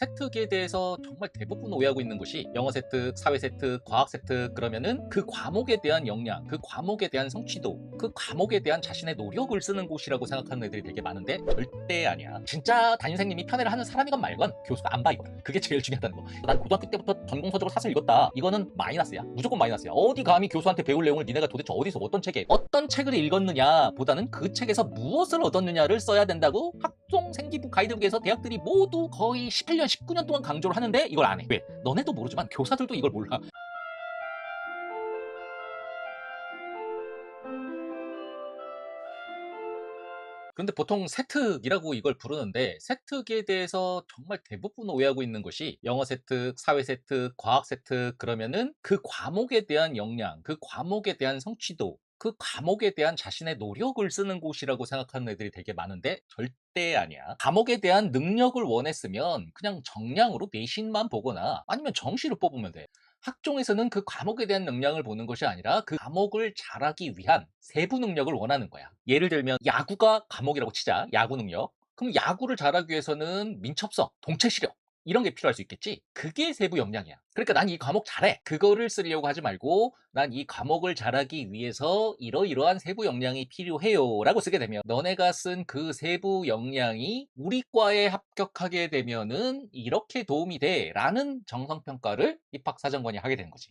세특에 대해서 정말 대부분 오해하고 있는 것이 영어 세특, 사회 세특, 과학 세특 그러면은 그 과목에 대한 역량, 그 과목에 대한 성취도, 그 과목에 대한 자신의 노력을 쓰는 곳이라고 생각하는 애들이 되게 많은데 절대 아니야. 진짜 담임선생님이 편애를 하는 사람이건 말건 교수가 안 봐 이거. 그게 제일 중요하다는 거. 난 고등학교 때부터 전공서적을 사서 읽었다. 이거는 마이너스야. 무조건 마이너스야. 어디 감히 교수한테 배울 내용을 니네가 도대체 어디서 어떤 책을 읽었느냐 보다는 그 책에서 무엇을 얻었느냐를 써야 된다고 학종 생기부 가이드북에서 대학들이 모두 거의 18년, 19년 동안 강조를 하는데 이걸 안 해. 왜? 너네도 모르지만 교사들도 이걸 몰라. 근데 보통 세특이라고 이걸 부르는데 세특에 대해서 정말 대부분 오해하고 있는 것이 영어 세특, 사회 세특, 과학 세특 그러면은 그 과목에 대한 역량, 그 과목에 대한 성취도, 그 과목에 대한 자신의 노력을 쓰는 곳이라고 생각하는 애들이 되게 많은데 절대 아니야. 과목에 대한 능력을 원했으면 그냥 정량으로 내신만 보거나 아니면 정시를 뽑으면 돼. 학종에서는 그 과목에 대한 역량을 보는 것이 아니라 그 과목을 잘하기 위한 세부 능력을 원하는 거야. 예를 들면 야구가 과목이라고 치자. 야구 능력. 그럼 야구를 잘하기 위해서는 민첩성, 동체 시력 이런 게 필요할 수 있겠지? 그게 세부 역량이야. 그러니까 난 이 과목 잘해. 그거를 쓰려고 하지 말고 난 이 과목을 잘하기 위해서 이러이러한 세부 역량이 필요해요 라고 쓰게 되면 너네가 쓴 그 세부 역량이 우리 과에 합격하게 되면은 이렇게 도움이 돼 라는 정성평가를 입학사정관이 하게 되는 거지.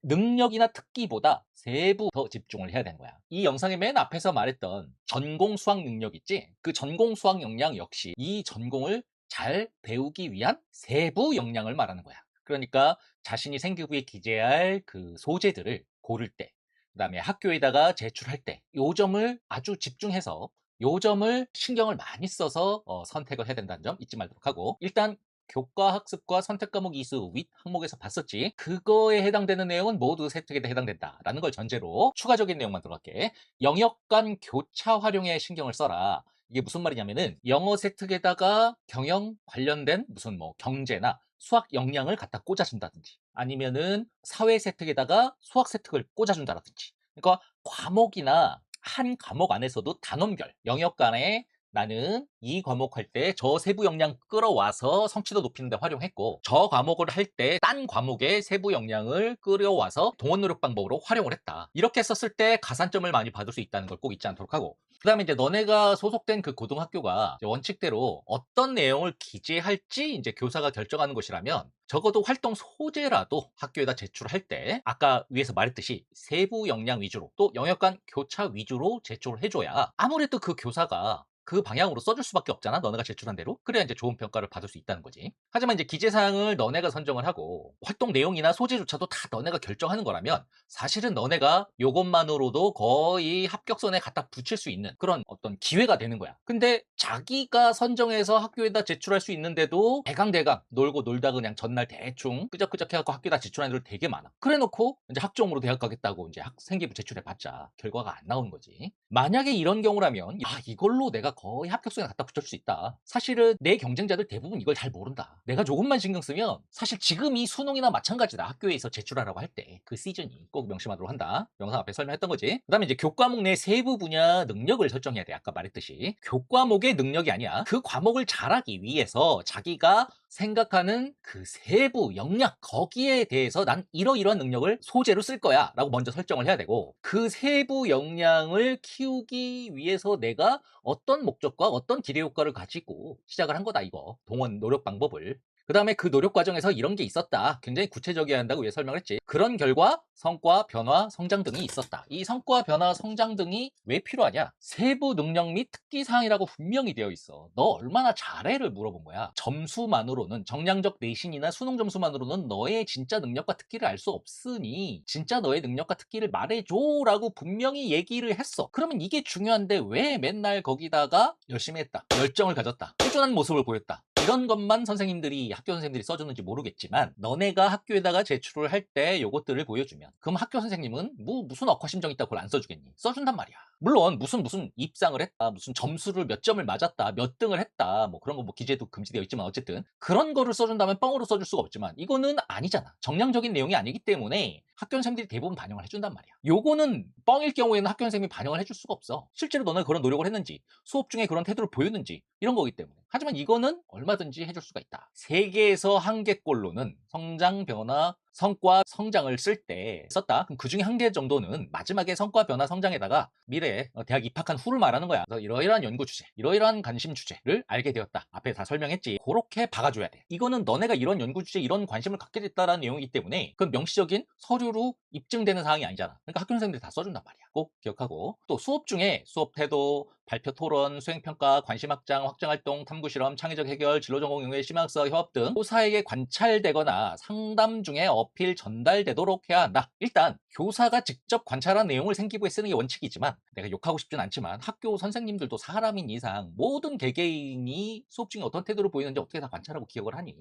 능력이나 특기보다 세부 더 집중을 해야 되는 거야. 이 영상의 맨 앞에서 말했던 전공 수학 능력 있지? 그 전공 수학 역량 역시 이 전공을 잘 배우기 위한 세부 역량을 말하는 거야. 그러니까 자신이 생기부에 기재할 그 소재들을 고를 때, 그 다음에 학교에다가 제출할 때, 요 점을 아주 집중해서 요 점을 신경을 많이 써서 선택을 해야 된다는 점 잊지 말도록 하고, 일단 교과 학습과 선택 과목 이수 윗 항목에서 봤었지. 그거에 해당되는 내용은 모두 세특에 해당된다라는 걸 전제로 추가적인 내용만 들어갈게. 영역 간 교차 활용에 신경을 써라. 이게 무슨 말이냐면은 영어 세특에다가 경영 관련된 무슨 뭐 경제나 수학 역량을 갖다 꽂아준다든지 아니면은 사회 세특에다가 수학 세특을 꽂아준다든지 그러니까 과목이나 한 과목 안에서도 단원별 영역 간에 나는 이 과목 할 때 저 세부 역량 끌어와서 성취도 높이는 데 활용했고 저 과목을 할 때 딴 과목의 세부 역량을 끌어와서 동원 노력 방법으로 활용을 했다. 이렇게 썼을 때 가산점을 많이 받을 수 있다는 걸 꼭 잊지 않도록 하고 그 다음에 이제 너네가 소속된 그 고등학교가 원칙대로 어떤 내용을 기재할지 이제 교사가 결정하는 것이라면 적어도 활동 소재라도 학교에다 제출할 때 아까 위에서 말했듯이 세부 역량 위주로 또 영역 간 교차 위주로 제출을 해줘야 아무래도 그 교사가 그 방향으로 써줄 수밖에 없잖아. 너네가 제출한 대로. 그래야 이제 좋은 평가를 받을 수 있다는 거지. 하지만 이제 기재사항을 너네가 선정을 하고 활동 내용이나 소재조차도 다 너네가 결정하는 거라면 사실은 너네가 요것만으로도 거의 합격선에 갖다 붙일 수 있는 그런 어떤 기회가 되는 거야. 근데 자기가 선정해서 학교에다 제출할 수 있는데도 대강대강 놀고 놀다 그냥 전날 대충 끄적끄적 해갖고 학교에다 제출하는 애들 되게 많아. 그래 놓고 이제 학종으로 대학 가겠다고 이제 학생기부 제출해봤자 결과가 안 나오는 거지. 만약에 이런 경우라면 이걸로 내가 거의 합격선에 갖다 붙일 수 있다. 사실은 내 경쟁자들 대부분 이걸 잘 모른다. 내가 조금만 신경 쓰면 사실 지금 이 수능이나 마찬가지다. 학교에서 제출하라고 할 때 그 시즌이 꼭 명심하도록 한다. 영상 앞에 설명했던 거지. 그 다음에 이제 교과목 내 세부 분야 능력을 설정해야 돼. 아까 말했듯이 교과목의 능력이 아니야. 그 과목을 잘하기 위해서 자기가 생각하는 그 세부 역량 거기에 대해서 난 이러이러한 능력을 소재로 쓸 거야 라고 먼저 설정을 해야 되고 그 세부 역량을 키우기 위해서 내가 어떤 목적과 어떤 기대 효과를 가지고 시작을 한 거다 이거 동원 노력 방법을 그 다음에 그 노력 과정에서 이런 게 있었다. 굉장히 구체적이어야 한다고 위에 설명을 했지. 그런 결과 성과, 변화, 성장 등이 있었다. 이 성과, 변화, 성장 등이 왜 필요하냐? 세부 능력 및 특기사항이라고 분명히 되어 있어. 너 얼마나 잘해를 물어본 거야. 점수만으로는 정량적 내신이나 수능 점수만으로는 너의 진짜 능력과 특기를 알 수 없으니 진짜 너의 능력과 특기를 말해줘 라고 분명히 얘기를 했어. 그러면 이게 중요한데 왜 맨날 거기다가 열심히 했다. 열정을 가졌다. 꾸준한 모습을 보였다. 이런 것만 선생님들이 학교 선생님들이 써주는지 모르겠지만 너네가 학교에다가 제출을 할 때 요것들을 보여주면 그럼 학교 선생님은 무슨 억하심정 있다고 그걸 안 써주겠니? 써준단 말이야. 물론 무슨 입상을 했다 무슨 점수를 몇 점을 맞았다 몇 등을 했다 뭐 그런 거 뭐 기재도 금지되어 있지만 어쨌든 그런 거를 써준다면 뻥으로 써줄 수가 없지만 이거는 아니잖아. 정량적인 내용이 아니기 때문에 학교 선생님들이 대부분 반영을 해준단 말이야. 요거는 뻥일 경우에는 학교 선생님이 반영을 해줄 수가 없어. 실제로 너네 그런 노력을 했는지 수업 중에 그런 태도를 보였는지 이런 거기 때문에 하지만 이거는 얼마든지 해줄 수가 있다. 3개에서 1개꼴로는 성장, 변화, 성과, 성장을 쓸 때 썼다. 그럼 그중에 1개 정도는 마지막에 성과, 변화, 성장에다가 미래에 대학 입학한 후를 말하는 거야. 그래서 이러이러한 연구 주제, 이러이러한 관심 주제를 알게 되었다. 앞에 다 설명했지. 그렇게 박아줘야 돼. 이거는 너네가 이런 연구 주제, 이런 관심을 갖게 됐다라는 내용이기 때문에 그건 명시적인 서류로 입증되는 사항이 아니잖아. 그러니까 학교 선생님들이 다 써준단 말이야. 꼭 기억하고. 또 수업 중에 수업 태도, 발표 토론, 수행평가, 관심 확장, 확장활동, 탐구실험, 창의적 해결, 진로전공 용해, 심화학습, 협업 등 교사에게 관찰되거나 상담 중에 어필 전달되도록 해야 한다. 일단 교사가 직접 관찰한 내용을 생기부에 쓰는 게 원칙이지만 내가 욕하고 싶진 않지만 학교 선생님들도 사람인 이상 모든 개개인이 수업 중에 어떤 태도를 보이는지 어떻게 다 관찰하고 기억을 하니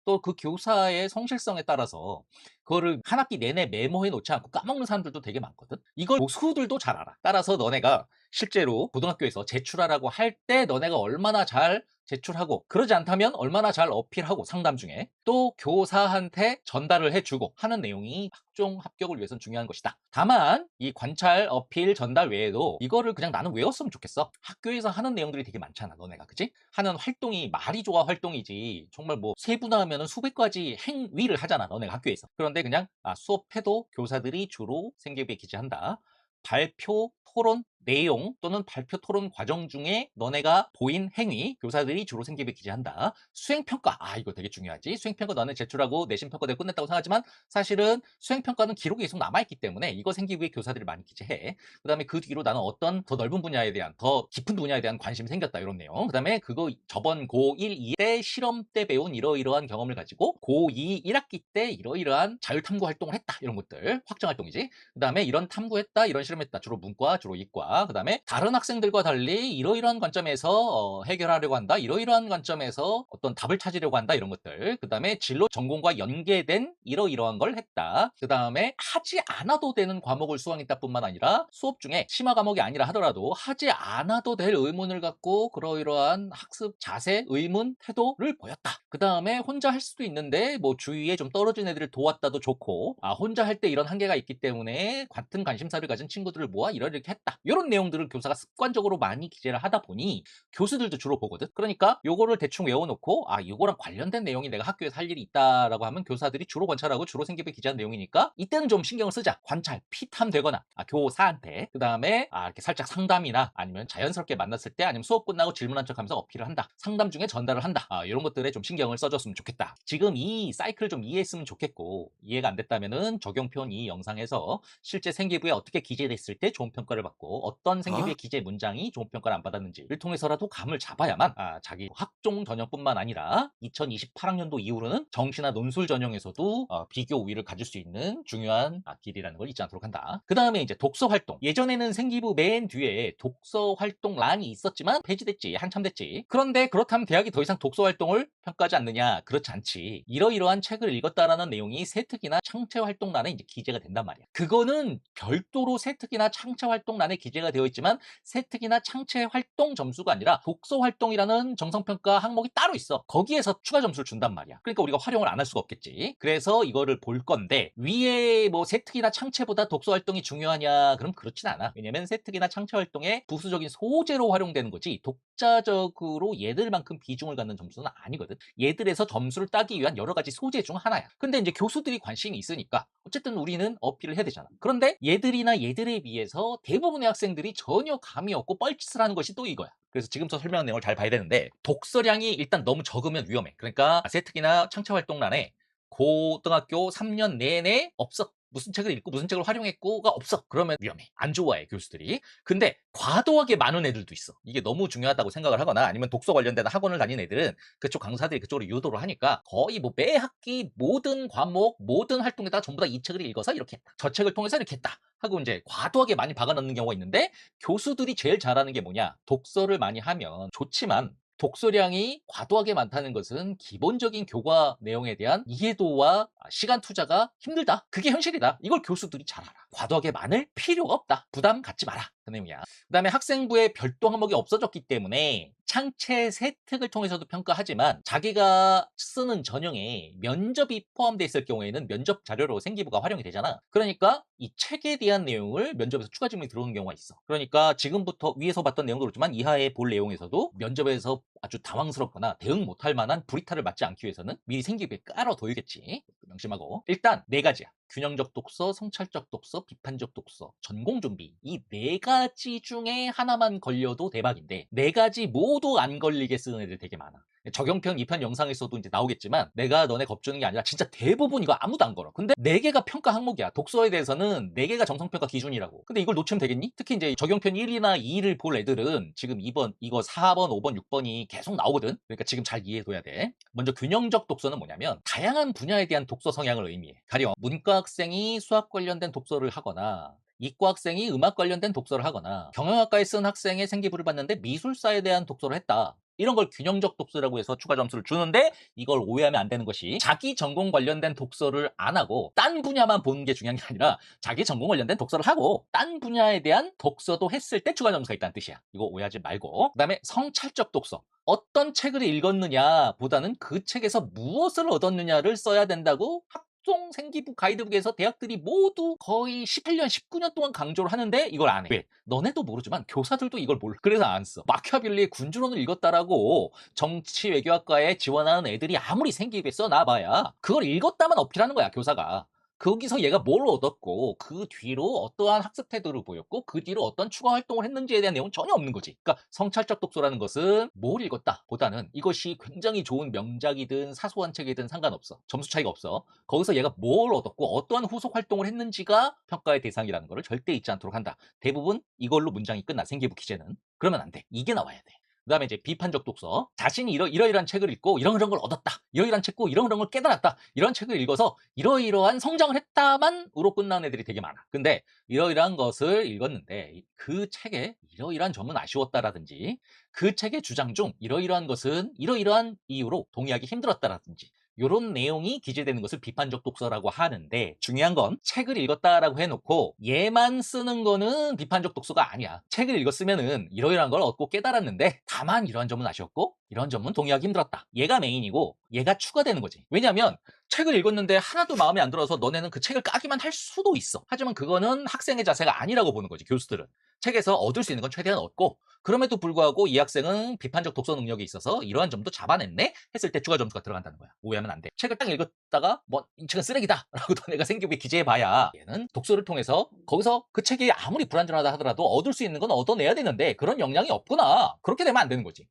또 그 교사의 성실성에 따라서 그거를 한 학기 내내 메모해 놓지 않고 까먹는 사람들도 되게 많거든. 이걸 교수들도 잘 알아. 따라서 너네가 실제로 고등학교에서 제출하라고 할 때 너네가 얼마나 잘 제출하고 그러지 않다면 얼마나 잘 어필하고 상담 중에 또 교사한테 전달을 해주고 하는 내용이 학종 합격을 위해서는 중요한 것이다. 다만 이 관찰, 어필, 전달 외에도 이거를 그냥 나는 외웠으면 좋겠어. 학교에서 하는 내용들이 되게 많잖아 너네가 그치? 하는 활동이 말이 좋아 활동이지 정말 뭐 세분화하면 수백 가지 행위를 하잖아 너네가 학교에서. 그런데 그냥 수업 태도 교사들이 주로 생계부에 기재한다. 발표, 토론, 내용 또는 발표 토론 과정 중에 너네가 보인 행위 교사들이 주로 생기부에 기재한다. 수행평가 이거 되게 중요하지. 수행평가 너는 제출하고 내신평가 내고 끝냈다고 생각하지만 사실은 수행평가는 기록이 계속 남아있기 때문에 이거 생기부에 교사들이 많이 기재해. 그 다음에 그 뒤로 나는 어떤 더 넓은 분야에 대한 더 깊은 분야에 대한 관심이 생겼다 이런 내용. 그 다음에 그거 저번 고1, 2 때 실험 때 배운 이러이러한 경험을 가지고 고2 1학기 때 이러이러한 자율탐구 활동을 했다 이런 것들 확정활동이지. 그 다음에 이런 탐구했다 이런 실험했다 주로 문과 주로 이과 그 다음에 다른 학생들과 달리 이러이러한 관점에서 해결하려고 한다 이러이러한 관점에서 어떤 답을 찾으려고 한다 이런 것들. 그 다음에 진로 전공과 연계된 이러이러한 걸 했다. 그 다음에 하지 않아도 되는 과목을 수강했다 뿐만 아니라 수업 중에 심화 과목이 아니라 하더라도 하지 않아도 될 의문을 갖고 그러이러한 학습 자세 의문 태도를 보였다. 그 다음에 혼자 할 수도 있는데 뭐 주위에 좀 떨어진 애들을 도왔다도 좋고 혼자 할 때 이런 한계가 있기 때문에 같은 관심사를 가진 친구들을 모아 이렇게 했다. 이런 내용들을 교사가 습관적으로 많이 기재를 하다 보니 교수들도 주로 보거든. 그러니까 요거를 대충 외워놓고 요거랑 관련된 내용이 내가 학교에서 할 일이 있다라고 하면 교사들이 주로 관찰하고 주로 생기부에 기재한 내용이니까 이때는 좀 신경을 쓰자. 관찰, 피탐 되거나 교사한테 그 다음에 이렇게 살짝 상담이나 아니면 자연스럽게 만났을 때 아니면 수업 끝나고 질문한 척하면서 어필을 한다. 상담 중에 전달을 한다. 이런 것들에 좀 신경을 써줬으면 좋겠다. 지금 이 사이클 좀 이해했으면 좋겠고 이해가 안 됐다면은 적용편 이 영상에서 실제 생기부에 어떻게 기재됐을 때 좋은 평가를 받고 어떤 생기부의 기재 문장이 좋은 평가를 안 받았는지를 통해서라도 감을 잡아야만 자기 학종 전형뿐만 아니라 2028학년도 이후로는 정시나 논술 전형에서도 비교 우위를 가질 수 있는 중요한 길이라는 걸 잊지 않도록 한다. 그 다음에 이제 독서 활동. 예전에는 생기부 맨 뒤에 독서 활동 란이 있었지만 폐지됐지. 한참 됐지. 그런데 그렇다면 대학이 더 이상 독서 활동을 평가하지 않느냐? 그렇지 않지. 이러이러한 책을 읽었다라는 내용이 세특이나 창체 활동란에 이제 기재가 된단 말이야. 그거는 별도로 세특이나 창체 활동란에 기재가 되어 있지만 세특이나 창체 활동 점수가 아니라 독서 활동이라는 정성평가 항목이 따로 있어. 거기에서 추가 점수를 준단 말이야. 그러니까 우리가 활용을 안 할 수가 없겠지. 그래서 이거를 볼 건데 위에 뭐 세특이나 창체보다 독서 활동이 중요하냐? 그럼 그렇진 않아. 왜냐면 세특이나 창체 활동에 부수적인 소재로 활용되는 거지 독자적으로 얘들만큼 비중을 갖는 점수는 아니거든. 얘들에서 점수를 따기 위한 여러 가지 소재 중 하나야. 근데 이제 교수들이 관심이 있으니까 어쨌든 우리는 어필을 해야 되잖아. 그런데 얘들이나 얘들에 비해서 대부분의 학생들이 전혀 감이 없고 뻘짓을 하는 것이 또 이거야. 그래서 지금부터 설명한 내용을 잘 봐야 되는데 독서량이 일단 너무 적으면 위험해. 그러니까 세특이나 창체 활동란에 고등학교 3년 내내 없어. 무슨 책을 읽고 무슨 책을 활용했고가 없어. 그러면 위험해. 안 좋아해 교수들이. 근데 과도하게 많은 애들도 있어. 이게 너무 중요하다고 생각을 하거나 아니면 독서 관련된 학원을 다니는 애들은 그쪽 강사들이 그쪽으로 유도를 하니까 거의 뭐 매 학기 모든 과목 모든 활동에다 전부 다 이 책을 읽어서 이렇게 했다. 저 책을 통해서 이렇게 했다. 하고 이제 과도하게 많이 박아넣는 경우가 있는데 교수들이 제일 잘하는 게 뭐냐? 독서를 많이 하면 좋지만 독서량이 과도하게 많다는 것은 기본적인 교과 내용에 대한 이해도와 시간 투자가 힘들다. 그게 현실이다. 이걸 교수들이 잘 알아. 과도하게 많을 필요가 없다. 부담 갖지 마라. 그 내용이야. 그다음에 학생부에 별도 항목이 없어졌기 때문에 창체 세특을 통해서도 평가하지만 자기가 쓰는 전형에 면접이 포함되어 있을 경우에는 면접 자료로 생기부가 활용이 되잖아. 그러니까 이 책에 대한 내용을 면접에서 추가 질문이 들어오는 경우가 있어. 그러니까 지금부터 위에서 봤던 내용도 그렇지만 이하에 볼 내용에서도 면접에서 아주 당황스럽거나 대응 못할 만한 불이탈을 맞지 않기 위해서는 미리 생기부에 깔아둬야겠지. 명심하고. 일단 네 가지야. 균형적 독서, 성찰적 독서, 비판적 독서, 전공 준비. 이 네 가지 중에 하나만 걸려도 대박인데 네 가지 모두 안 걸리게 쓰는 애들 되게 많아. 적용편 2편 영상에서도 이제 나오겠지만 내가 너네 겁주는 게 아니라 진짜 대부분 이거 아무도 안 걸어. 근데 4개가 평가 항목이야. 독서에 대해서는 4개가 정성평가 기준이라고. 근데 이걸 놓치면 되겠니? 특히 이제 적용편 1이나 2를 볼 애들은 지금 2번, 이거 4번, 5번, 6번이 계속 나오거든. 그러니까 지금 잘 이해해둬야 돼. 먼저 균형적 독서는 뭐냐면 다양한 분야에 대한 독서 성향을 의미해. 가령 문과 학생이 수학 관련된 독서를 하거나 이과 학생이 음악 관련된 독서를 하거나 경영학과에 쓴 학생의 생기부를 봤는데 미술사에 대한 독서를 했다. 이런 걸 균형적 독서라고 해서 추가 점수를 주는데 이걸 오해하면 안 되는 것이 자기 전공 관련된 독서를 안 하고 딴 분야만 보는 게 중요한 게 아니라 자기 전공 관련된 독서를 하고 딴 분야에 대한 독서도 했을 때 추가 점수가 있다는 뜻이야. 이거 오해하지 말고. 그다음에 성찰적 독서. 어떤 책을 읽었느냐 보다는 그 책에서 무엇을 얻었느냐를 써야 된다고 합동 생기부 가이드북에서 대학들이 모두 거의 18년, 19년 동안 강조를 하는데 이걸 안 해. 왜? 너네도 모르지만 교사들도 이걸 몰라. 그래서 안 써. 마키아벨리의 군주론을 읽었다라고 정치 외교학과에 지원하는 애들이 아무리 생기부에 써놔봐야 그걸 읽었다만 어필하는 거야, 교사가. 거기서 얘가 뭘 얻었고 그 뒤로 어떠한 학습 태도를 보였고 그 뒤로 어떤 추가 활동을 했는지에 대한 내용은 전혀 없는 거지. 그러니까 성찰적 독서라는 것은 뭘 읽었다 보다는 이것이 굉장히 좋은 명작이든 사소한 책이든 상관없어. 점수 차이가 없어. 거기서 얘가 뭘 얻었고 어떠한 후속 활동을 했는지가 평가의 대상이라는 것을 절대 잊지 않도록 한다. 대부분 이걸로 문장이 끝나. 생기부 기재는. 그러면 안 돼. 이게 나와야 돼. 그다음에 이제 비판적 독서. 자신이 이러이러한 책을 읽고 이런 걸 얻었다. 이러이러한 책고 이런 걸 깨달았다. 이런 책을 읽어서 이러이러한 성장을 했다만으로 끝나는 애들이 되게 많아. 근데 이러이러한 것을 읽었는데 그 책에 이러이러한 점은 아쉬웠다라든지 그 책의 주장 중 이러이러한 것은 이러이러한 이유로 동의하기 힘들었다라든지 요런 내용이 기재되는 것을 비판적 독서라고 하는데 중요한 건 책을 읽었다라고 해놓고 얘만 쓰는 거는 비판적 독서가 아니야. 책을 읽었으면은 이러이러한 걸 얻고 깨달았는데 다만 이러한 점은 아쉬웠고 이런 점은 동의하기 힘들었다. 얘가 메인이고 얘가 추가되는 거지. 왜냐면 책을 읽었는데 하나도 마음에 안 들어서 너네는 그 책을 까기만 할 수도 있어. 하지만 그거는 학생의 자세가 아니라고 보는 거지, 교수들은. 책에서 얻을 수 있는 건 최대한 얻고 그럼에도 불구하고 이 학생은 비판적 독서 능력이 있어서 이러한 점도 잡아냈네 했을 때 추가 점수가 들어간다는 거야. 오해하면 안 돼. 책을 딱 읽었다가 뭐 이 책은 쓰레기다 라고 너네가 생기부에 기재해봐야 얘는 독서를 통해서 거기서 그 책이 아무리 불완전하다 하더라도 얻을 수 있는 건 얻어내야 되는데 그런 역량이 없구나. 그렇게 되면 안 되는 거지.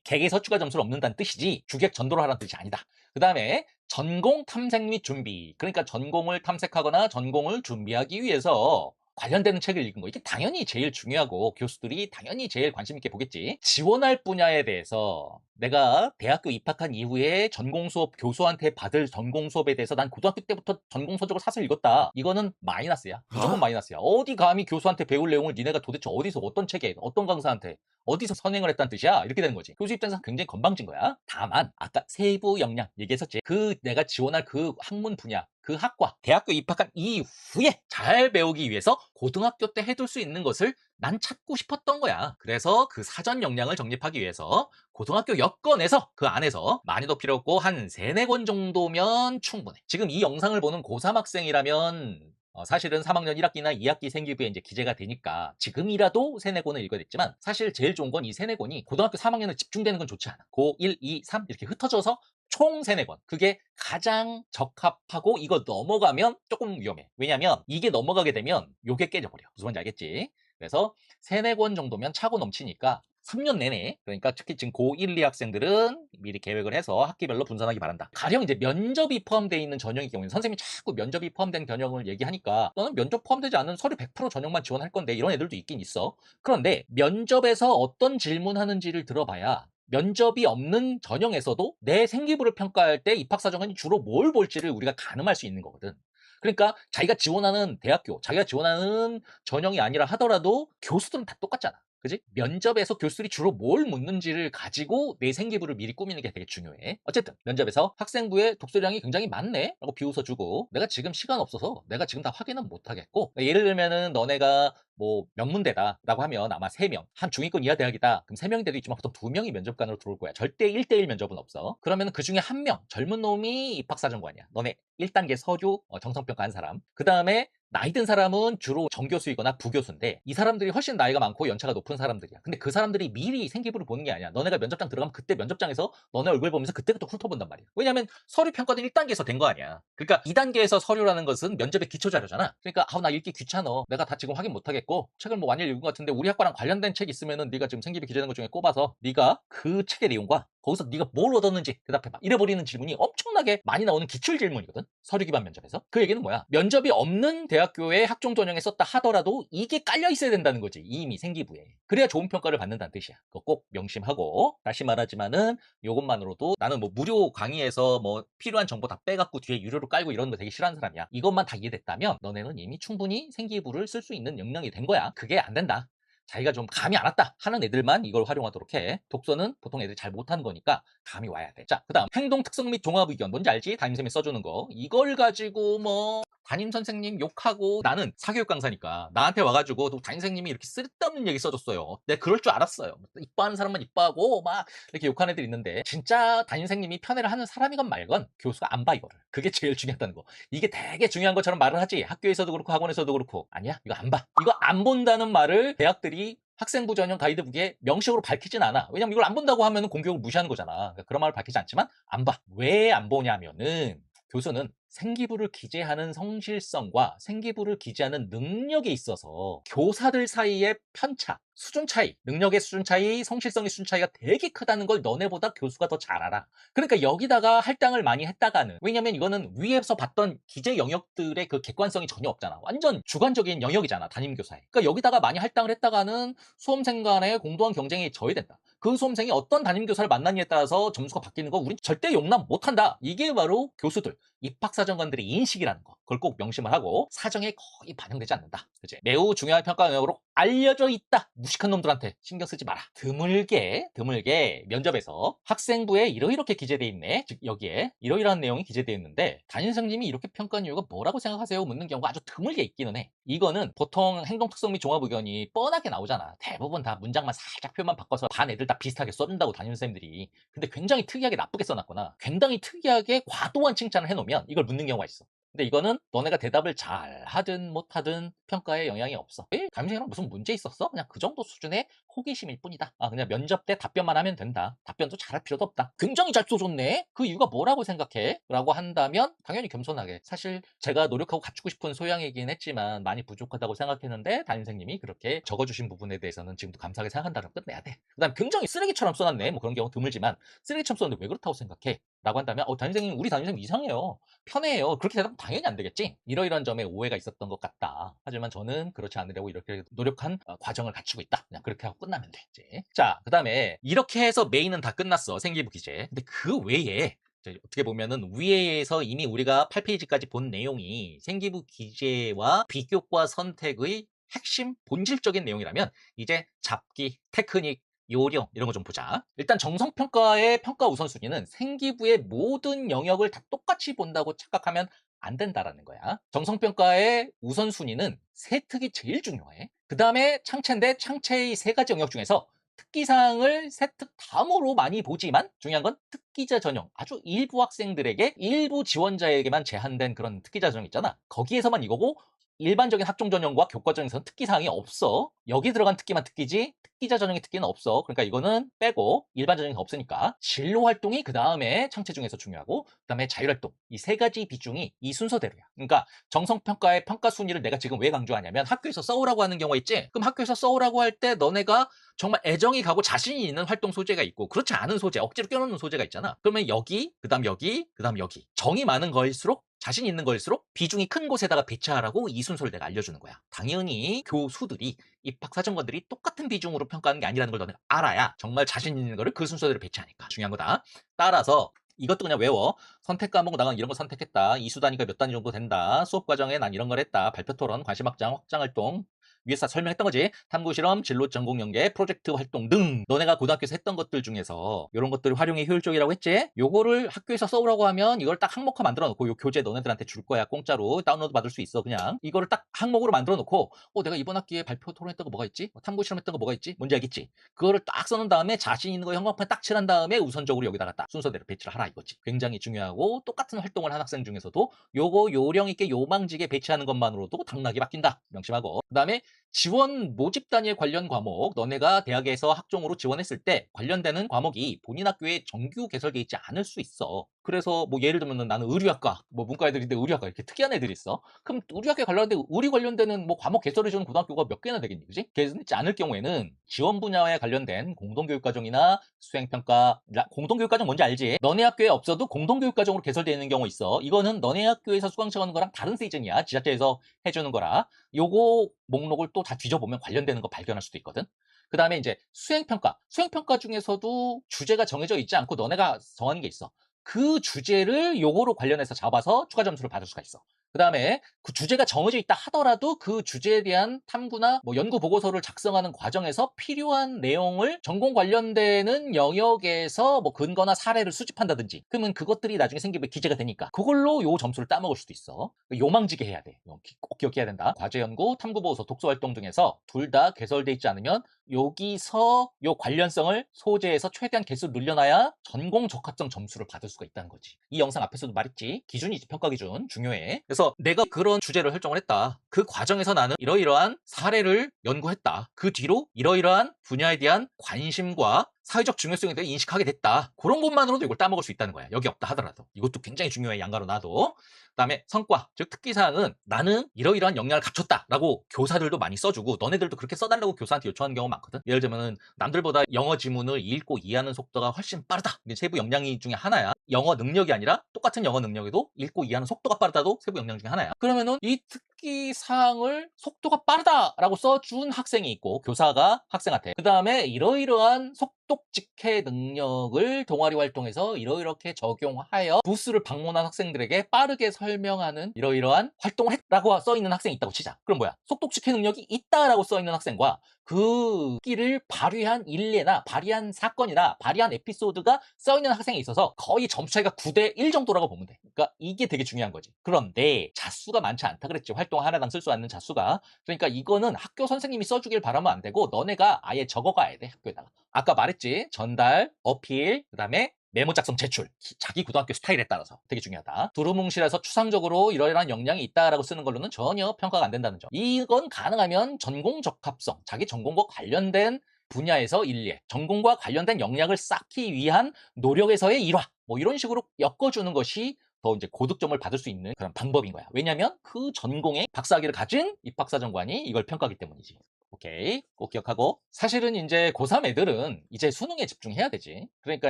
객에서 추가 점수를 얻는다는 뜻이지 주객 전도를 하라는 뜻이 아니다. 그 다음에 전공 탐색 및 준비. 그러니까 전공을 탐색하거나 전공을 준비하기 위해서 관련되는 책을 읽은 거. 이게 당연히 제일 중요하고 교수들이 당연히 제일 관심 있게 보겠지. 지원할 분야에 대해서 내가 대학교 입학한 이후에 전공 수업 교수한테 받을 전공 수업에 대해서 난 고등학교 때부터 전공 서적을 사서 읽었다. 이거는 마이너스야. 무조건 마이너스야. 어디 감히 교수한테 배울 내용을 니네가 도대체 어디서 어떤 책에 어떤 강사한테 어디서 선행을 했다는 뜻이야? 이렇게 되는 거지. 교수 입장에서 굉장히 건방진 거야. 다만 아까 세부 역량 얘기했었지. 그 내가 지원할 그 학문 분야 그 학과 대학교 입학한 이후에 잘 배우기 위해서 고등학교 때 해둘 수 있는 것을 난 찾고 싶었던 거야. 그래서 그 사전 역량을 정립하기 위해서 고등학교 여건에서 그 안에서 많이도 필요 없고 한 3-4권 정도면 충분해. 지금 이 영상을 보는 고3 학생이라면 사실은 3학년 1학기나 2학기 생기부에 이제 기재가 되니까 지금이라도 3-4권을 읽어야 됐지만 사실 제일 좋은 건 이 3-4권이 고등학교 3학년에 집중되는 건 좋지 않아. 고 1, 2, 3 이렇게 흩어져서 총 3-4권. 그게 가장 적합하고 이거 넘어가면 조금 위험해. 왜냐면 이게 넘어가게 되면 요게 깨져버려. 무슨 말인지 알겠지? 그래서 3-4권 정도면 차고 넘치니까 3년 내내 그러니까 특히 지금 고1, 2 학생들은 미리 계획을 해서 학기별로 분산하기 바란다. 가령 이제 면접이 포함되어 있는 전형의 경우에는 선생님이 자꾸 면접이 포함된 전형을 얘기하니까 너는 면접 포함되지 않은 서류 100% 전형만 지원할 건데 이런 애들도 있긴 있어. 그런데 면접에서 어떤 질문하는지를 들어봐야 면접이 없는 전형에서도 내 생기부를 평가할 때 입학사정관이 주로 뭘 볼지를 우리가 가늠할 수 있는 거거든. 그러니까 자기가 지원하는 대학교, 자기가 지원하는 전형이 아니라 하더라도 교수들은 다 똑같잖아. 그지? 면접에서 교수들이 주로 뭘 묻는지를 가지고 내 생기부를 미리 꾸미는 게 되게 중요해. 어쨌든 면접에서 학생부의 독서량이 굉장히 많네 라고 비웃어주고, 내가 지금 시간 없어서 내가 지금 다 확인은 못하겠고, 예를 들면은 너네가 뭐 명문대다 라고 하면 아마 3명, 한 중위권 이하 대학이다 그럼 3명이 돼도 있지만 보통 2명이 면접관으로 들어올 거야. 절대 1대1 면접은 없어. 그러면 그 중에 1명 젊은 놈이 입학사정관이야. 너네 1단계 서류 정성평가 한 사람. 그 다음에 나이 든 사람은 주로 정교수이거나 부교수인데, 이 사람들이 훨씬 나이가 많고 연차가 높은 사람들이야. 근데 그 사람들이 미리 생기부를 보는 게 아니야. 너네가 면접장 들어가면 그때 면접장에서 너네 얼굴 보면서 그때부터 훑어본단 말이야. 왜냐면 서류 평가는 1단계에서 된 거 아니야. 그러니까 2단계에서 서류라는 것은 면접의 기초 자료잖아. 그러니까 나 읽기 귀찮아, 내가 다 지금 확인 못하겠고 책을 뭐 많이 읽은 것 같은데 우리 학과랑 관련된 책 있으면은 네가 지금 생기부 기재된 것 중에 꼽아서 네가 그 책의 내용과 거기서 네가 뭘 얻었는지 대답해봐. 이래버리는 질문이 엄청나게 많이 나오는 기출 질문이거든, 서류 기반 면접에서. 그 얘기는 뭐야? 면접이 없는 대학교의 학종 전형에 썼다 하더라도 이게 깔려 있어야 된다는 거지, 이미 생기부에. 그래야 좋은 평가를 받는다는 뜻이야. 그거 꼭 명심하고, 다시 말하지만은 요것만으로도 나는 뭐 무료 강의에서 뭐 필요한 정보 다 빼갖고 뒤에 유료로 깔고 이런 거 되게 싫어하는 사람이야. 이것만 다 이해됐다면 너네는 이미 충분히 생기부를 쓸 수 있는 역량이 된 거야. 그게 안 된다, 자기가 좀 감이 안 왔다 하는 애들만 이걸 활용하도록 해. 독서는 보통 애들이 잘 못하는 거니까 감이 와야 돼. 자, 그 다음 행동 특성 및 종합 의견. 뭔지 알지? 담임쌤이 써주는 거. 이걸 가지고 뭐 담임선생님 욕하고, 나는 사교육 강사니까 나한테 와가지고 또 담임선생님이 이렇게 쓸데없는 얘기 써줬어요. 내가 그럴 줄 알았어요. 이뻐하는 사람만 이뻐하고 막 이렇게 욕하는 애들이 있는데, 진짜 담임선생님이 편애를 하는 사람이건 말건 교수가 안 봐, 이거를. 그게 제일 중요하다는 거. 이게 되게 중요한 것처럼 말을 하지, 학교에서도 그렇고 학원에서도 그렇고. 아니야, 이거 안 봐. 이거 안 본다는 말을 대학들이 학생부 전형 가이드북에 명식으로 밝히진 않아. 왜냐면 이걸 안 본다고 하면 공교육을 무시하는 거잖아. 그러니까 그런 말을 밝히지 않지만 안 봐. 왜 안 보냐면은 교수는 생기부를 기재하는 성실성과 생기부를 기재하는 능력에 있어서 교사들 사이의 편차, 수준 차이, 능력의 수준 차이, 성실성의 수준 차이가 되게 크다는 걸 너네보다 교수가 더 잘 알아. 그러니까 여기다가 할당을 많이 했다가는, 왜냐면 이거는 위에서 봤던 기재 영역들의 그 객관성이 전혀 없잖아. 완전 주관적인 영역이잖아, 담임교사에. 그러니까 여기다가 많이 할당을 했다가는 수험생 간의 공정한 경쟁이 저해된다. 그 수험생이 어떤 담임교사를 만나느냐에 따라서 점수가 바뀌는 거 우린 절대 용납 못한다. 이게 바로 교수들, 입학사정관들의 인식이라는 거. 그걸 꼭 명심을 하고, 사정에 거의 반영되지 않는다. 그치? 매우 중요한 평가 영역으로 알려져 있다. 무식한 놈들한테 신경 쓰지 마라. 드물게 면접에서 학생부에 이러이렇게 기재돼 있네, 즉 여기에 이러이러한 내용이 기재되어 있는데 담임선생님이 이렇게 평가한 이유가 뭐라고 생각하세요? 묻는 경우가 아주 드물게 있기는 해. 이거는 보통 행동 특성 및 종합 의견이 뻔하게 나오잖아. 대부분 다 문장만 살짝 표만 바꿔서 반 애들 다 비슷하게 써준다고, 담임선생님들이. 근데 굉장히 특이하게 나쁘게 써놨거나 굉장히 특이하게 과도한 칭찬을 해놓으면 이걸 묻는 경우가 있어. 근데 이거는 너네가 대답을 잘 하든 못하든 평가에 영향이 없어. 담임선생님이랑 무슨 문제 있었어? 그냥 그 정도 수준의 호기심일 뿐이다. 그냥 면접 때 답변만 하면 된다. 답변도 잘할 필요도 없다. 굉장히 잘 써줬네? 그 이유가 뭐라고 생각해? 라고 한다면 당연히 겸손하게, 사실 제가 노력하고 갖추고 싶은 소양이긴 했지만 많이 부족하다고 생각했는데 담임선생님이 그렇게 적어주신 부분에 대해서는 지금도 감사하게 생각한다고 끝내야 돼. 그 다음 굉장히 쓰레기처럼 써놨네, 뭐 그런 경우 드물지만 쓰레기처럼 썼는데 왜 그렇다고 생각해? 라고 한다면 담임선생님, 우리 담임선생님 이상해요, 편해요. 그렇게 대답하면 당연히 안 되겠지. 이러이러한 점에 오해가 있었던 것 같다. 하지만 저는 그렇지 않으려고 이렇게 노력한 과정을 갖추고 있다. 그냥 그렇게 하고 끝나면 되지. 자, 그 다음에 이렇게 해서 메인은 다 끝났어, 생기부 기재. 근데 그 외에 어떻게 보면은 위에서 이미 우리가 8페이지까지 본 내용이 생기부 기재와 비교과 선택의 핵심 본질적인 내용이라면, 이제 잡기, 테크닉, 요령 이런 거 좀 보자. 일단 정성평가의 평가 우선순위는 생기부의 모든 영역을 다 똑같이 본다고 착각하면 안 된다라는 거야. 정성평가의 우선순위는 세특이 제일 중요해. 그 다음에 창체인데, 창체의 3가지 영역 중에서 특기사항을 세특 다음으로 많이 보지만 중요한 건 특기자 전형, 아주 일부 학생들에게, 일부 지원자에게만 제한된 그런 특기자 전형 있잖아. 거기에서만 이거고, 일반적인 학종 전형과 교과 전형에서는 특기사항이 없어. 여기 들어간 특기만 특기지 특기자 전형의 특기는 없어. 그러니까 이거는 빼고, 일반 전형이 없으니까 진로 활동이 그 다음에 창체 중에서 중요하고, 그 다음에 자율활동, 이 3가지 비중이 이 순서대로야. 그러니까 정성평가의 평가 순위를 내가 지금 왜 강조하냐면, 학교에서 써오라고 하는 경우가 있지. 그럼 학교에서 써오라고 할 때 너네가 정말 애정이 가고 자신이 있는 활동 소재가 있고, 그렇지 않은 소재, 억지로 껴놓는 소재가 있잖아. 그러면 여기, 그 다음 여기, 그 다음 여기, 정이 많은 거일수록, 자신 있는 거일수록 비중이 큰 곳에다가 배치하라고 이 순서를 내가 알려주는 거야. 당연히 교수들이, 입학사정관들이 똑같은 비중으로 평가하는 게 아니라는 걸 너는 알아야 정말 자신 있는 거를 그 순서대로 배치하니까 중요한 거다. 따라서 이것도 그냥 외워. 선택 과목 나간 이런 거 선택했다. 이수 단위가 몇 단위 정도 된다. 수업 과정에 난 이런 걸 했다. 발표 토론, 관심 확장, 확장 활동, 위에서 설명했던 거지. 탐구 실험, 진로 전공 연계, 프로젝트 활동 등 너네가 고등학교에서 했던 것들 중에서 이런 것들을 활용이 효율적이라고 했지. 요거를 학교에서 써오라고 하면 이걸 딱 항목화 만들어 놓고 요 교재 너네들한테 줄 거야. 공짜로 다운로드 받을 수 있어. 그냥 이거를 딱 항목으로 만들어 놓고 내가 이번 학기에 발표 토론했던 거 뭐가 있지? 탐구 실험했던 거 뭐가 있지? 뭔지 알겠지? 그거를 딱 써놓은 다음에 자신 있는 거 형광펜 딱 칠한 다음에 우선적으로 여기다가 딱 순서대로 배치를 하라 이거지. 굉장히 중요하고 똑같은 활동을 한 학생 중에서도 요거 요령 있게 요망지게 배치하는 것만으로도 당락이 바뀐다. 명심하고. 그다음에 지원 모집 단위에 관련 과목, 너네가 대학에서 학종으로 지원했을 때 관련되는 과목이 본인 학교에 정규 개설돼 있지 않을 수 있어. 그래서 뭐 예를 들면 나는 의류학과, 뭐 문과 애들인데 의류학과 이렇게 특이한 애들이 있어. 그럼 의류학에 관련된 의류 관련되는 뭐 과목 개설해주는 고등학교가 몇 개나 되겠니, 그지? 개설되지 않을 경우에는 지원 분야에 관련된 공동교육과정이나 수행평가, 공동교육과정 뭔지 알지? 너네 학교에 없어도 공동교육과정으로 개설되어 있는 경우 있어. 이거는 너네 학교에서 수강청하는 거랑 다른 세이즌이야. 지자체에서 해주는 거라. 요거 목록을 또 다 뒤져보면 관련되는 거 발견할 수도 있거든. 그 다음에 이제 수행평가. 수행평가 중에서도 주제가 정해져 있지 않고 너네가 정하는 게 있어. 그 주제를 요거로 관련해서 잡아서 추가 점수를 받을 수가 있어. 그 다음에 그 주제가 정해져 있다 하더라도 그 주제에 대한 탐구나 뭐 연구 보고서를 작성하는 과정에서 필요한 내용을 전공 관련되는 영역에서 뭐 근거나 사례를 수집한다든지 그러면 그것들이 나중에 생기면 기재가 되니까 그걸로 요 점수를 따먹을 수도 있어. 요망지게 해야 돼. 꼭 기억해야 된다. 과제 연구, 탐구 보고서, 독서 활동 중에서 둘 다 개설돼 있지 않으면 여기서 요 관련성을 소재에서 최대한 개수를 늘려놔야 전공 적합성 점수를 받을 수가 있다는 거지. 이 영상 앞에서도 말했지. 기준이지, 평가 기준. 중요해. 그래서 내가 그런 주제를 설정을 했다. 그 과정에서 나는 이러이러한 사례를 연구했다. 그 뒤로 이러이러한 분야에 대한 관심과 사회적 중요성에 대해 인식하게 됐다. 그런 것만으로도 이걸 따먹을 수 있다는 거야. 여기 없다 하더라도. 이것도 굉장히 중요해. 양가로 놔도. 그다음에 성과, 즉 특기사항은 나는 이러이러한 역량을 갖췄다라고 교사들도 많이 써주고 너네들도 그렇게 써달라고 교사한테 요청하는 경우가 많거든. 예를 들면 남들보다 영어 지문을 읽고 이해하는 속도가 훨씬 빠르다. 이게 세부 역량이 중에 하나야. 영어 능력이 아니라 똑같은 영어 능력에도 읽고 이해하는 속도가 빠르다도 세부 역량 중에 하나야. 그러면은 이 특기 사항을 속도가 빠르다라고 써준 학생이 있고 교사가 학생한테 그 다음에 이러이러한 속독직해 능력을 동아리 활동에서 이러이렇게 적용하여 부스를 방문한 학생들에게 빠르게 설명하는 이러이러한 활동을 했라고 써있는 학생이 있다고 치자. 그럼 뭐야? 속독직해 능력이 있다라고 써있는 학생과 그 끼를 발휘한 일례나 발휘한 사건이나 발휘한 에피소드가 써있는 학생에 있어서 거의 점수 차이가 9대 1 정도라고 보면 돼. 그러니까 이게 되게 중요한 거지. 그런데 자수가 많지 않다 그랬지. 활동 하나당 쓸 수 있는 자수가. 그러니까 이거는 학교 선생님이 써주길 바라면 안 되고 너네가 아예 적어가야 돼. 학교에다가. 아까 말했지. 전달, 어필, 그 다음에 메모 작성 제출. 자기 고등학교 스타일에 따라서 되게 중요하다. 두루뭉실해서 추상적으로 이러이러한 역량이 있다라고 쓰는 걸로는 전혀 평가가 안 된다는 점. 이건 가능하면 전공 적합성, 자기 전공과 관련된 분야에서 일례, 전공과 관련된 역량을 쌓기 위한 노력에서의 일화, 뭐 이런 식으로 엮어주는 것이 더 이제 고득점을 받을 수 있는 그런 방법인 거야. 왜냐면 그 전공의 박사학위를 가진 입학사정관이 이걸 평가하기 때문이지. 오케이. 꼭 기억하고. 사실은 이제 고3 애들은 이제 수능에 집중해야 되지. 그러니까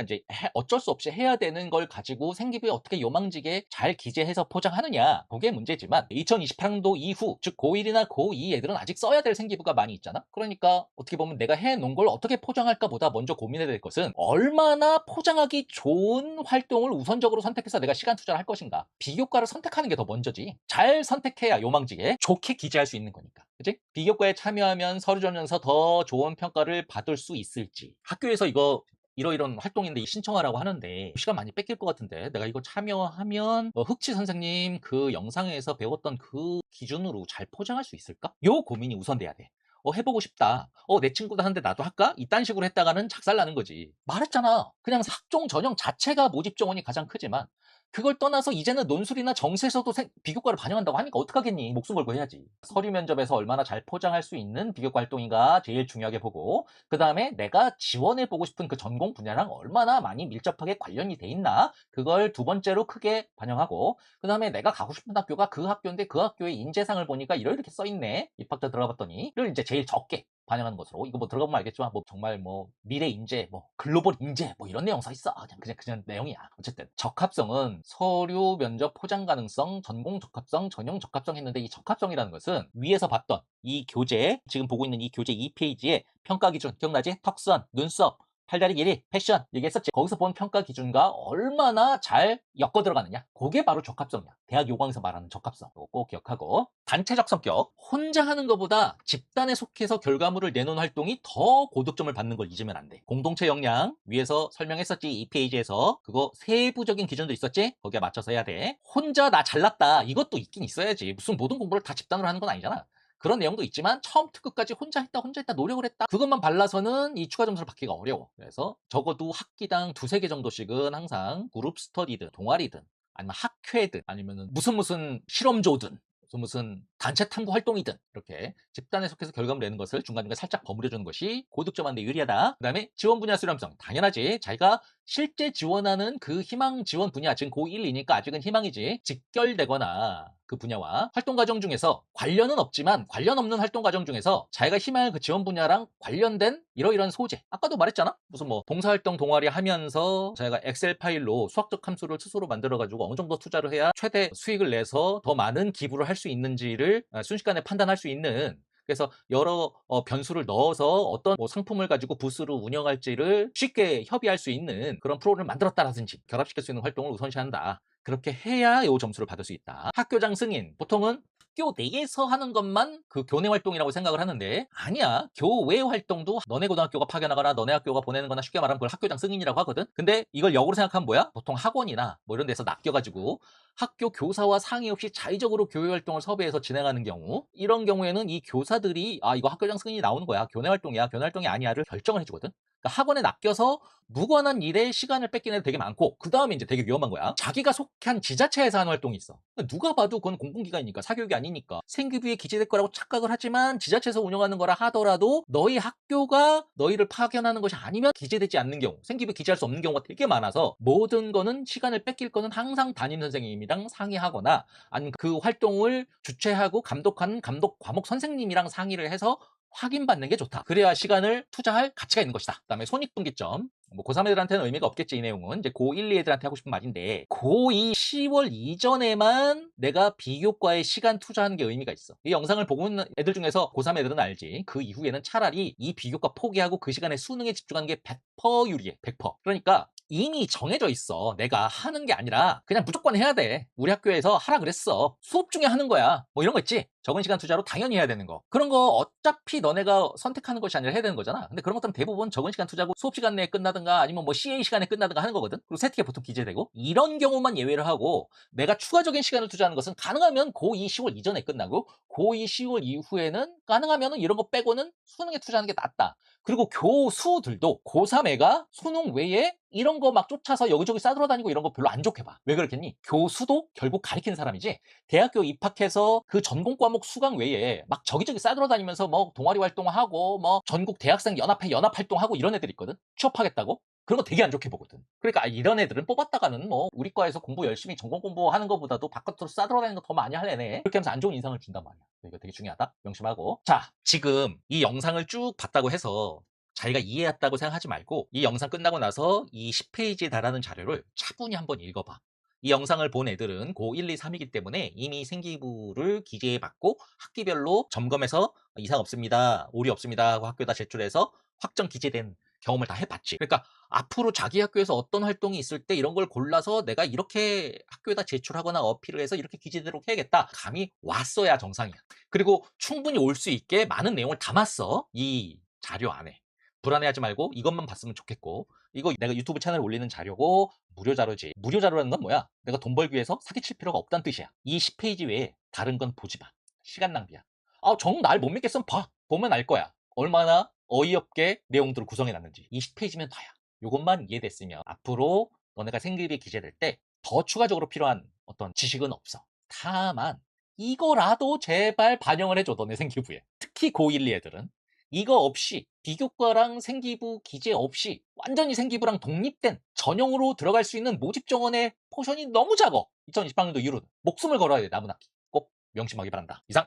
이제 어쩔 수 없이 해야 되는 걸 가지고 생기부에 어떻게 요망지게 잘 기재해서 포장하느냐. 그게 문제지만 2028학년도 이후, 즉 고1이나 고2 애들은 아직 써야 될 생기부가 많이 있잖아. 그러니까 어떻게 보면 내가 해놓은 걸 어떻게 포장할까 보다 먼저 고민해야 될 것은 얼마나 포장하기 좋은 활동을 우선적으로 선택해서 내가 시간 투자를 할 것인가. 비교과를 선택하는 게 더 먼저지. 잘 선택해야 요망지게 좋게 기재할 수 있는 거니까. 그치? 비교과에 참여하면 서류 전형에서 더 좋은 평가를 받을 수 있을지. 학교에서 이거 이러이런 활동인데 신청하라고 하는데 시간 많이 뺏길 것 같은데 내가 이거 참여하면 흑치 선생님 그 영상에서 배웠던 그 기준으로 잘 포장할 수 있을까? 요 고민이 우선돼야 돼. 해보고 싶다. 내 친구도 하는데 나도 할까? 이딴 식으로 했다가는 작살나는 거지. 말했잖아. 그냥 학종 전형 자체가 모집 정원이 가장 크지만 그걸 떠나서 이제는 논술이나 정시에서도 비교과를 반영한다고 하니까 어떡하겠니? 목숨 걸고 해야지. 서류 면접에서 얼마나 잘 포장할 수 있는 비교과 활동인가 제일 중요하게 보고 그 다음에 내가 지원해보고 싶은 그 전공 분야랑 얼마나 많이 밀접하게 관련이 돼 있나 그걸 두 번째로 크게 반영하고 그 다음에 내가 가고 싶은 학교가 그 학교인데 그 학교의 인재상을 보니까 이렇게 써있네. 입학자 들어가봤더니 이걸 이제 제일 적게 반영하는 것으로 이거 뭐 들어가보면 알겠지만 뭐 정말 뭐 미래 인재 뭐 글로벌 인재 뭐 이런 내용 써 있어. 그냥 내용이야. 어쨌든 적합성은 서류 면접 포장 가능성 전공 적합성 전형 적합성 했는데 이 적합성이라는 것은 위에서 봤던 이 교재 지금 보고 있는 이 교재 2페이지의 평가 기준 기억나지? 턱선 눈썹 팔다리 길이, 패션 얘기했었지. 거기서 본 평가 기준과 얼마나 잘 엮어 들어가느냐. 그게 바로 적합성이야. 대학 요강에서 말하는 적합성. 이거 꼭 기억하고. 단체적 성격. 혼자 하는 것보다 집단에 속해서 결과물을 내놓은 활동이 더 고득점을 받는 걸 잊으면 안 돼. 공동체 역량 위에서 설명했었지. 이 페이지에서. 그거 세부적인 기준도 있었지. 거기에 맞춰서 해야 돼. 혼자 나 잘났다. 이것도 있긴 있어야지. 무슨 모든 공부를 다 집단으로 하는 건 아니잖아. 그런 내용도 있지만 처음부터 끝까지 혼자 했다 노력을 했다 그것만 발라서는 이 추가 점수를 받기가 어려워. 그래서 적어도 학기당 2~3개 정도씩은 항상 그룹 스터디든 동아리든 아니면 학회든 아니면 무슨 실험조든 무슨 단체 탐구 활동이든 이렇게 집단에 속해서 결과물 내는 것을 중간중간 살짝 버무려주는 것이 고득점하는 데 유리하다. 그 다음에 지원 분야 수렴성. 당연하지. 자기가 실제 지원하는 그 희망 지원 분야, 지금 고1, 2니까 아직은 희망이지. 직결되거나 그 분야와 활동 과정 중에서 관련은 없지만 관련 없는 활동 과정 중에서 자기가 희망할 그 지원 분야랑 관련된 이러이러한 소재. 아까도 말했잖아. 무슨 뭐 봉사활동 동아리 하면서 자기가 엑셀 파일로 수학적 함수를 스스로 만들어가지고 어느 정도 투자를 해야 최대 수익을 내서 더 많은 기부를 할 수 있는지를 순식간에 판단할 수 있는 그래서 여러 변수를 넣어서 어떤 뭐 상품을 가지고 부스로 운영할지를 쉽게 협의할 수 있는 그런 프로그램을 만들었다라든지 결합시킬 수 있는 활동을 우선시한다. 그렇게 해야 이 점수를 받을 수 있다. 학교장 승인. 보통은 학교 내에서 하는 것만 그 교내 활동이라고 생각을 하는데 아니야. 교외 활동도 너네 고등학교가 파견하거나 너네 학교가 보내는 거나 쉽게 말하면 그걸 학교장 승인이라고 하거든. 근데 이걸 역으로 생각하면 뭐야? 보통 학원이나 뭐 이런 데서 낚여가지고 학교 교사와 상의 없이 자의적으로 교회 활동을 섭외해서 진행하는 경우 이런 경우에는 이 교사들이 아 이거 학교장 승인이 나오는 거야. 교내 활동이야. 교내 활동이 아니야를 결정을 해주거든. 그러니까 학원에 낚여서 무관한 일에 시간을 뺏기는 애들 되게 많고 그 다음에 이제 되게 위험한 거야. 자기가 속한 지자체에서 하는 활동이 있어. 누가 봐도 그건 공공기관이니까 사교육이 아니니까 생기부에 기재될 거라고 착각을 하지만 지자체에서 운영하는 거라 하더라도 너희 학교가 너희를 파견하는 것이 아니면 기재되지 않는 경우 생기부에 기재할 수 없는 경우가 되게 많아서 모든 거는 시간을 뺏길 거는 항상 담임 선생님이랑 상의하거나 아니면 그 활동을 주최하고 감독하는 감독 과목 선생님이랑 상의를 해서 확인받는 게 좋다. 그래야 시간을 투자할 가치가 있는 것이다. 그 다음에 손익분기점. 뭐 고3 애들한테는 의미가 없겠지 이 내용은. 이제 고1, 2 애들한테 하고 싶은 말인데 고2 10월 이전에만 내가 비교과에 시간 투자하는 게 의미가 있어. 이 영상을 보고 있는 애들 중에서 고3 애들은 알지. 그 이후에는 차라리 이 비교과 포기하고 그 시간에 수능에 집중하는 게 100% 유리해. 100%. 그러니까 이미 정해져 있어. 내가 하는 게 아니라 그냥 무조건 해야 돼. 우리 학교에서 하라 그랬어. 수업 중에 하는 거야. 뭐 이런 거 있지? 적은 시간 투자로 당연히 해야 되는 거. 그런 거 어차피 너네가 선택하는 것이 아니라 해야 되는 거잖아. 근데 그런 것들은 대부분 적은 시간 투자고 수업 시간 내에 끝나든가 아니면 뭐 CA 시간에 끝나든가 하는 거거든. 그리고 세특에 보통 기재되고 이런 경우만 예외를 하고 내가 추가적인 시간을 투자하는 것은 가능하면 고2 10월 이전에 끝나고 고2 10월 이후에는 가능하면 이런 거 빼고는 수능에 투자하는 게 낫다. 그리고 교수들도 고3 애가 수능 외에 이런 거 막 쫓아서 여기저기 싸돌아다니고 이런 거 별로 안 좋게 봐. 왜 그렇겠니? 교수도 결국 가리키는 사람이지. 대학교 입학해서 그 전공 과목 수강 외에 막 저기저기 싸돌아다니면서 뭐 동아리 활동하고 뭐 전국 대학생 연합회 연합 활동하고 이런 애들 있거든. 취업하겠다고. 그런 거 되게 안 좋게 보거든. 그러니까 이런 애들은 뽑았다가는 뭐 우리 과에서 공부 열심히 전공 공부하는 것보다도 바깥으로 싸돌아다니는 거 더 많이 할래네. 그렇게 하면서 안 좋은 인상을 준단 말이야. 이거 되게 중요하다. 명심하고. 자, 지금 이 영상을 쭉 봤다고 해서 자기가 이해했다고 생각하지 말고 이 영상 끝나고 나서 이 10페이지에 달하는 자료를 차분히 한번 읽어봐. 이 영상을 본 애들은 고1, 2, 3이기 때문에 이미 생기부를 기재받고 학기별로 점검해서 이상 없습니다. 오류 없습니다 하고 학교에다 제출해서 확정 기재된 경험을 다 해봤지. 그러니까 앞으로 자기 학교에서 어떤 활동이 있을 때 이런 걸 골라서 내가 이렇게 학교에다 제출하거나 어필을 해서 이렇게 기재되도록 해야겠다. 감이 왔어야 정상이야. 그리고 충분히 올 수 있게 많은 내용을 담았어. 이 자료 안에. 불안해하지 말고 이것만 봤으면 좋겠고 이거 내가 유튜브 채널에 올리는 자료고 무료 자료지. 무료 자료라는 건 뭐야? 내가 돈 벌기 위해서 사기칠 필요가 없다는 뜻이야. 이 10페이지 외에 다른 건 보지 마. 시간 낭비야. 아, 정 날 못 믿겠으면 봐. 보면 알 거야. 얼마나 어이없게 내용들을 구성해 놨는지. 20페이지면 다야. 이것만 이해됐으면 앞으로 너네가 생기부에 기재될 때 더 추가적으로 필요한 어떤 지식은 없어. 다만 이거라도 제발 반영을 해줘. 너네 생기부에. 특히 고1, 2 애들은. 이거 없이 비교과랑 생기부 기재 없이 완전히 생기부랑 독립된 전형으로 들어갈 수 있는 모집 정원의 포션이 너무 작아. 2028년도 이후로는 목숨을 걸어야 돼. 남은 학기. 꼭 명심하기 바란다. 이상.